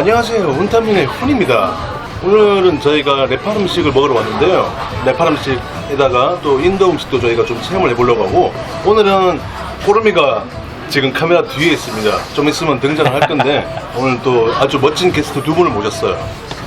안녕하세요. 운타민의 훈입니다. 오늘은 저희가 네팔 음식을 먹으러 왔는데요. 네팔 음식에다가 또 인도 음식도 저희가 좀 체험을 해보려고 하고, 오늘은 호르미가 지금 카메라 뒤에 있습니다. 좀 있으면 등장을 할 건데 오늘 또 아주 멋진 게스트 두 분을 모셨어요.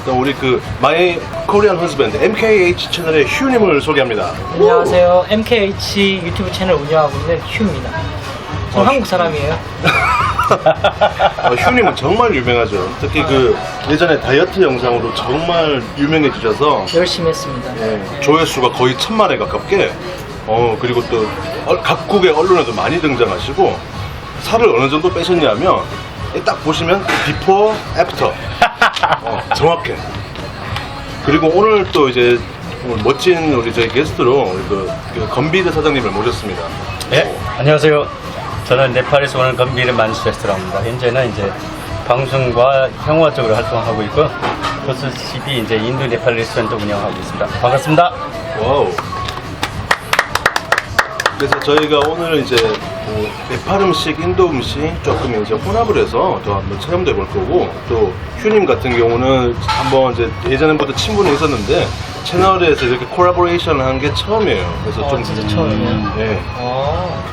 일단 우리 My Korean Husband MKH 채널의 휴님을 소개합니다. 안녕하세요. MKH 유튜브 채널 운영하고 있는 휴입니다. 저는 한국 사람이에요. 휴님은 정말 유명하죠. 특히 예전에 다이어트 영상으로 정말 유명해지셔서 열심히 했습니다. 조회수가 거의 1000만에 가깝게, 그리고 또 각국의 언론에도 많이 등장하시고, 살을 어느 정도 빼셨냐면 딱 보시면 비포 애프터 정확해. 그리고 오늘 또 이제 멋진 우리 저희 게스트로 우리 건비드 사장님을 모셨습니다. 네, 안녕하세요. 저는 네팔에서 오는 건비드 만수레스토랑 합니다. 현재는 이제 방송과 형화 쪽으로 활동하고 있고, 도스십이 이제 인도 네팔 레스토랑도 운영하고 있습니다. 반갑습니다. 와우. 그래서 저희가 오늘 이제 네팔 음식, 인도 음식 조금 이제 혼합을 해서 또 한번 체험도 해볼 거고, 또 휴님 같은 경우는 한번 이제 예전부터 친분이 있었는데 채널에서 이렇게 콜라보레이션을 한 게 처음이에요. 그래서 좀 진짜 처음이에요? 네.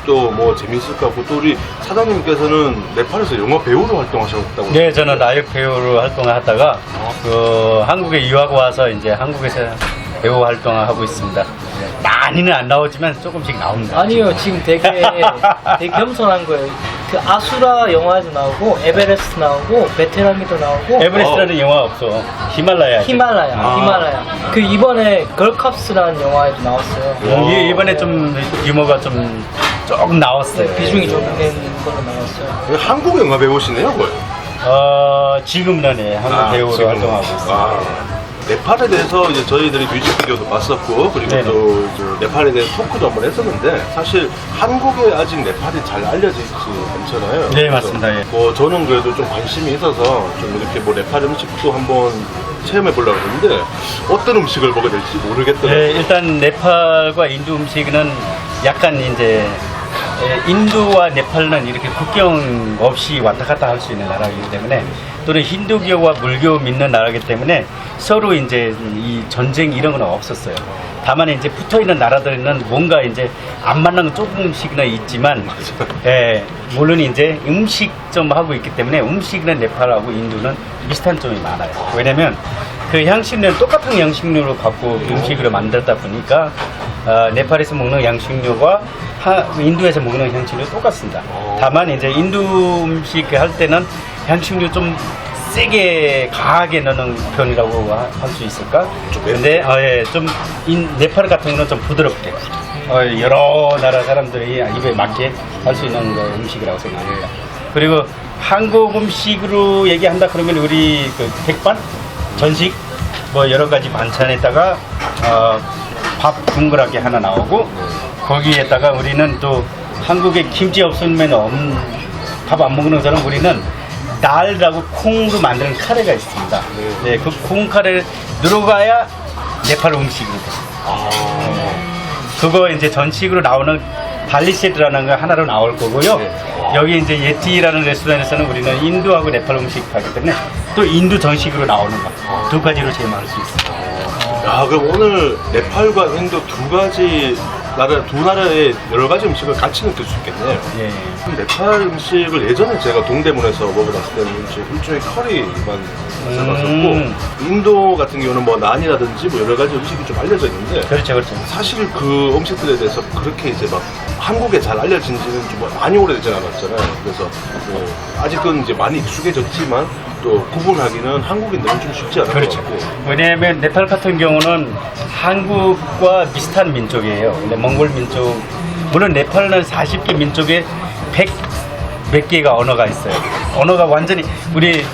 또 뭐 재밌을 것 같고, 또 우리 사장님께서는 네팔에서 영화 배우로 활동하셨다고. 네, 저는 나역 배우로 활동을 하다가 한국에 유학 와서 이제 한국에서 배우 활동을 하고 있습니다. 많이는 안 나오지만 조금씩 나옵니다. 아니요, 지금 되게 겸손한 거예요. 그 아수라 영화에도 나오고, 에베레스트 나오고, 베테랑에도 나오고. 에베레스트라는 영화 없어. 히말라야. 히말라야. 그 이번에 걸캅스라는 영화에도 나왔어요. 이번에 좀 규모가 좀 조금 나왔어요. 비중이 좀 있는 걸로 나왔어요. 한국 영화 배우시네요, 거의. 지금은 한국 배우로 지금. 활동하고 있습니다. 네팔에 대해서 이제 저희들이 뮤직비디오도 봤었고, 그리고 네네. 또 이제 네팔에 대해서 토크도 한번 했었는데, 사실 한국에 아직 네팔이 잘 알려져 있지 않잖아요. 네, 맞습니다. 예. 저는 그래도 좀 관심이 있어서 좀 이렇게 네팔 음식도 한번 체험해 보려고 했는데 어떤 음식을 먹어야 될지 모르겠더라고요. 네, 일단 네팔과 인도 음식은 약간 이제 인도와 네팔은 이렇게 국경 없이 왔다 갔다 할 수 있는 나라이기 때문에, 또는 힌두교와 물교 믿는 나라이기 때문에 서로 이제 이 전쟁 이런 건 없었어요. 다만 이제 붙어 있는 나라들은 뭔가 이제 안 맞는 건 조금씩은 있지만, 물론 이제 음식점 하고 있기 때문에 음식은 네팔하고 인도는 비슷한 점이 많아요. 왜냐면 그 향신료는 똑같은 향신료로 갖고 음식으로 만들다 보니까 네팔에서 먹는 향신료와 인도에서 먹는 향신료 똑같습니다. 다만 이제 인도 음식 할 때는 향신료 좀 세게 강하게 넣는 편이라고 할 수 있을까? 근데 좀 네팔 같은 경우는 좀 부드럽게 여러 나라 사람들이 입에 맞게 할 수 있는 음식이라고 생각합니다. 그리고 한국 음식으로 얘기한다 그러면 우리 백반, 전식 뭐 여러 가지 반찬에다가 밥 둥그랗게 하나 나오고, 거기에다가 우리는 또 한국에 김치 없으면 밥 안 먹는 사람, 우리는 달하고 콩으로 만드는 카레가 있습니다. 네, 그 콩 카레를 들어가야 네팔 음식으로 돼요. 그거 이제 전식으로 나오는 발리세드라는 거 하나로 나올 거고요. 여기 이제 예티라는 레스토랑에서는 우리는 인도하고 네팔 음식 하기 때문에 또 인도 전식으로 나오는 거 두 가지로 제공할 수 있습니다. 야, 그럼 오늘 네팔과 인도 두 나라의 여러 가지 음식을 같이 느낄 수 있겠네요. 예. 네팔 음식을 예전에 제가 동대문에서 먹어봤을 때는 일종의 커리만 먹었었고, 인도 같은 경우는 뭐 난이라든지 뭐 여러 가지 음식이 좀 알려져 있는데, 그렇죠. 사실 그 음식들에 대해서 그렇게 이제 막 한국에 잘 알려진 지는 좀 많이 오래되지 않았잖아요. 그래서 아직은 이제 많이 익숙해졌지만 또 구분하기는 한국인들은 좀 쉽지 않을 그렇죠. 것 같고. 왜냐하면 네팔 같은 경우는 한국과 비슷한 민족이에요. 근데 몽골 민족, 물론 네팔은 40개 민족에 100 몇 개가 언어가 있어요. 언어가 완전히 우리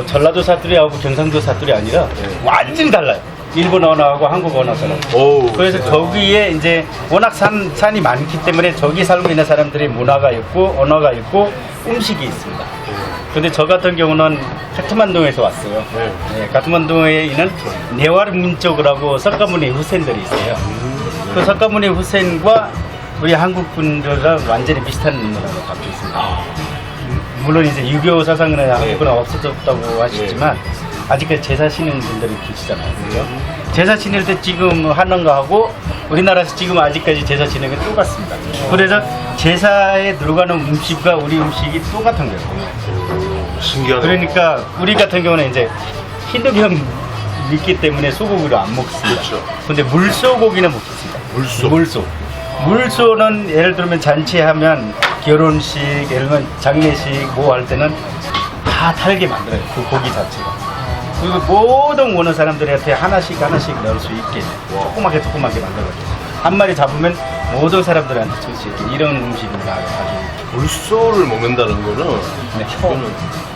전라도 사투리하고 경상도 사투리 아니라 완전히 달라요. 일본 언어하고 한국 언어처럼. 그래서 거기에 이제 워낙 산이 많기 때문에 저기 살고 있는 사람들의 문화가 있고 언어가 있고 음식이 있습니다. 근데 저 같은 경우는 카트만두에서 왔어요. 네, 카트만두에 있는 네와르 민족이라고 석가모니 후센들이 있어요. 그 석가모니 후센과 우리 한국 분들과 완전히 비슷한 문화를 갖고 있습니다. 물론 이제 유교 사상은 네. 한국은 없어졌다고 하시지만 아직까지 제사 지내는 분들이 계시잖아요. 그죠? 제사 지낼 때 지금 하는 거하고 우리나라에서 지금 아직까지 제사 지내는 게 똑같습니다. 그래서 제사에 들어가는 음식과 우리 음식이 똑같은 거예요. 신기하다. 그러니까 우리 같은 경우는 이제 힌두교 믿기 때문에 소고기를 안 먹습니다. 그렇죠. 근데 물소고기는 먹습니다. 물소. 물소는 예를 들면 잔치하면 결혼식, 예를 들면 장례식 뭐 할 때는 다 달게 만들어요. 그 고기 자체가. 그리고 모든 오는 사람들한테 하나씩 넣을 수 있게 조그맣게 만들어가지고 한 마리 잡으면 모든 사람들한테 줄 수 있게 이런 음식입니다. 아주. 물소를 먹는다는 거는 네.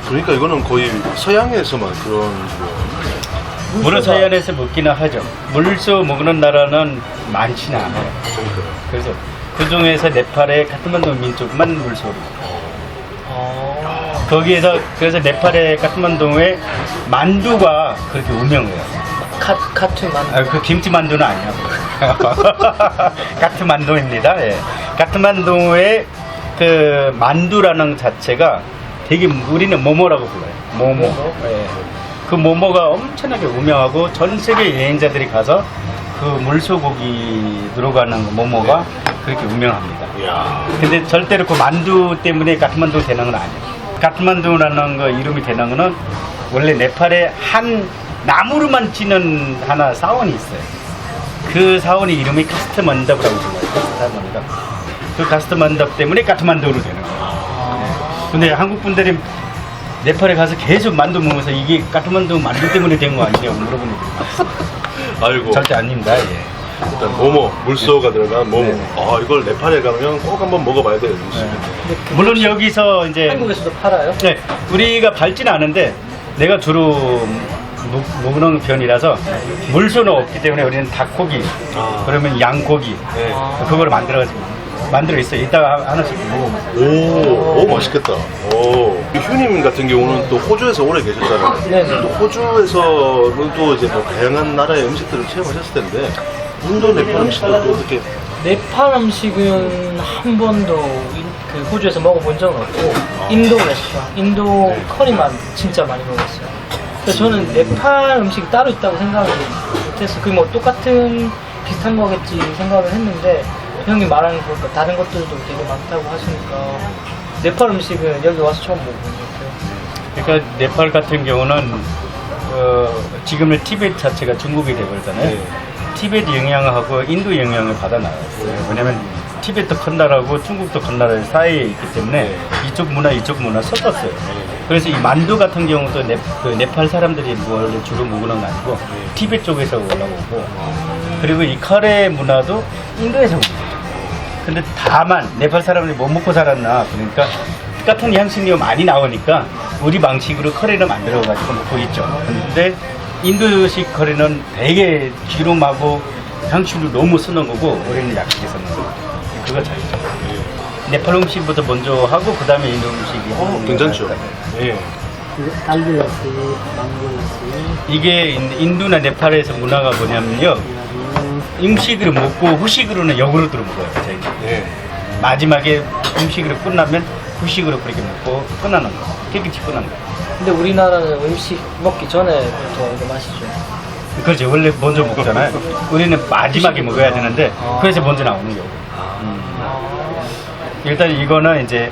그러니까 이거는 거의 서양에서만 그런 식으로. 물은 서양에서 먹기는 하죠. 물소 먹는 나라는 많지는 않아요. 그래서 그 중에서 네팔의 카트만두 민족만 물소를 먹어요. 거기에서 그래서 네팔의 카트만두의 만두가 그렇게 유명해요. 카트 만두. 그 김치 만두는 아니야. 카트만두입니다. 예. 카트만두의 그 만두라는 자체가 되게 우리는 모모라고 불러요. 모모. 예. 그 모모가 엄청나게 유명하고 전 세계 여행자들이 가서 그 물소고기 들어가는 그 모모가 그렇게 유명합니다. 이야. 근데 절대로 그 만두 때문에 카트만두 되는 건 아니에요. 카트만두라는 거 이름이 되는 거는 원래 네팔에 한 나무로만 찌는 하나 사원이 있어요. 그 사원이 이름이 카스트만답이라고 불러요. 카스트만답. 그 카스트만답 때문에 카트만두로 되는 거예요. 네. 근데 한국 분들이 네팔에 가서 계속 만두 먹으면서 이게 카트만두 만두 때문에 된 거 아니냐고 물어보는 거예요. 아이고. 절대 아닙니다. 예. 일단 모모, 물소가 들어간 모모. 네. 아, 이걸 네팔에 가면 꼭 한번 먹어봐야 돼요. 물론 여기서 이제 한국에서도 팔아요? 네, 우리가 밟지는 않은데 내가 주로 먹는 편이라서 물소는 없기 때문에 우리는 닭고기, 그러면 양고기 네. 그걸 만들어 있어요. 이따가 하나씩 먹어보세요. 오, 맛있겠다. 오. 이 휴님 같은 경우는 또 호주에서 오래 계셨잖아요. 네네. 또 호주에서는 또 이제 뭐 다양한 나라의 음식들을 체험하셨을 텐데, 인도 네팔 음식도 또 어떻게. 네팔 음식은 한 번도 그 호주에서 먹어본 적은 없고 인도 레스토랑, 인도 커리만 진짜 많이 먹었어요. 그래서 저는 네팔 음식이 따로 있다고 생각을 못했어요. 그게 뭐 똑같은 비슷한 거겠지 생각을 했는데 형님 말하는 거 보니까 다른 것들도 되게 많다고 하시니까 네팔 음식은 여기 와서 처음 먹어본 것 같아요. 그러니까 네팔 같은 경우는 지금은 티베트 자체가 중국이 되버렸잖아요. 네. 티베트 영향하고 인도 영향을 받아 나왔어요. 왜냐면 티베트 큰 나라고 중국도 큰 나라 사이에 있기 때문에 이쪽 문화 섞었어요. 그래서 이 만두 같은 경우도 네팔 사람들이 원래 주로 먹는 거 아니고 티베트 쪽에서 올라오고 그리고 이 카레 문화도 인도에서 먹어요. 근데 다만 네팔 사람들이 못 먹고 살았나 그러니까 똑같은 향신료 많이 나오니까 우리 방식으로 커리를 만들어가지고 먹고 있죠. 근데 인도식 커리는 되게 기름하고 향신료 너무 쓰는 거고 우리는 약하게 쓰는 거고 그거 차이죠. 네팔 음식부터 먼저 하고 그 다음에 인도 음식이 괜찮죠. 예. 알리라스, 망고라스. 이게 인도나 네팔에서 문화가 뭐냐면요 음식을 먹고 후식으로는 역으로들어 먹어요. 저희는. 예. 마지막에 음식으로 끝나면 후식으로 그렇게 먹고 끝나는 거 깨끗이 끝나는 거. 근데 우리나라는 음식 먹기 전에부터 이거 마시죠. 그렇죠. 원래 먼저 먹잖아요. 우리는 마지막에 먹어야 되는데 그래서 먼저 나오는 거고. 일단 이거는 이제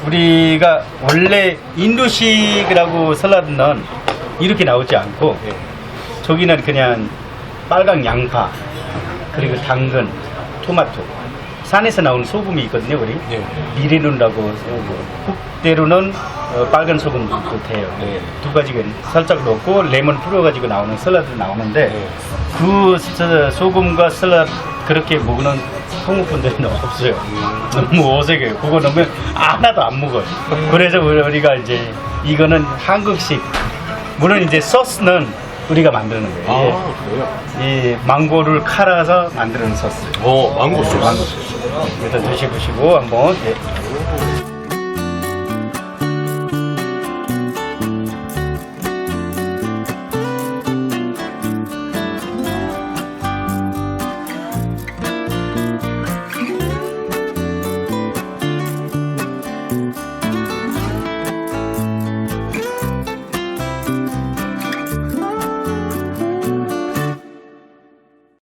우리가 원래 인도식이라고 샐러드는 이렇게 나오지 않고 저기는 그냥 빨강 양파 그리고 당근, 토마토 산에서 나오는 소금이 있거든요. 우리 미리눈이라고 국대로는 빨간 소금도 돼요. 두 가지가 살짝 넣고 레몬 풀어가지고 나오는 샐러드 나오는데 그 소금과 샐러드 그렇게 먹는 한국 분들은 없어요. 너무 어색해요. 그거 넣으면 하나도 안 먹어요. 그래서 우리가 이제 이거는 한국식 물론 이제 소스는 우리가 만드는 거예요. 아, 그래요? 이 망고를 칼아서 만드는 소스. 망고 소스. 망고 소스. 일단 드셔보시고 한번. 예.